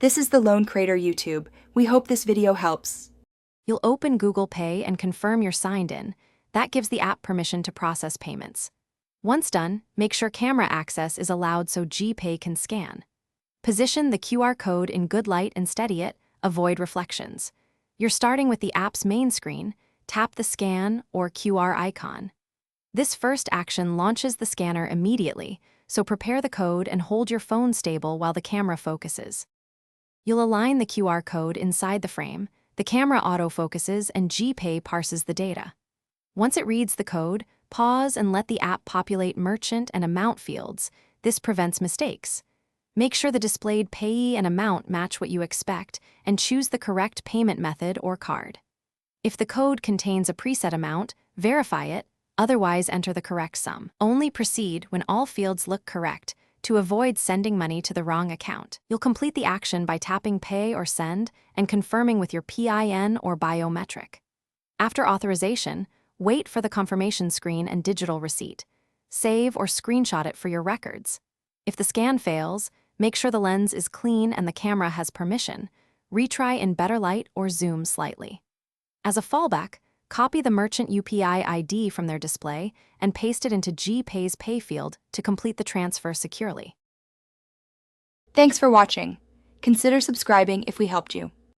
This is the Loan Creator YouTube. We hope this video helps. You'll open Google Pay and confirm you're signed in. That gives the app permission to process payments. Once done, make sure camera access is allowed so Gpay can scan. Position the QR code in good light and steady it, avoid reflections. You're starting with the app's main screen, tap the scan or QR icon. This first action launches the scanner immediately, so prepare the code and hold your phone stable while the camera focuses. You'll align the QR code inside the frame, the camera autofocuses and Gpay parses the data. Once it reads the code, pause and let the app populate merchant and amount fields. This prevents mistakes. Make sure the displayed payee and amount match what you expect and choose the correct payment method or card. If the code contains a preset amount, verify it, otherwise enter the correct sum. Only proceed when all fields look correct to avoid sending money to the wrong account. You'll complete the action by tapping Pay or Send and confirming with your PIN or biometric. After authorization, wait for the confirmation screen and digital receipt. Save or screenshot it for your records. If the scan fails, make sure the lens is clean and the camera has permission. Retry in better light or zoom slightly. As a fallback, copy the merchant UPI ID from their display and paste it into Gpay's pay field to complete the transfer securely. Thanks for watching. Consider subscribing if we helped you.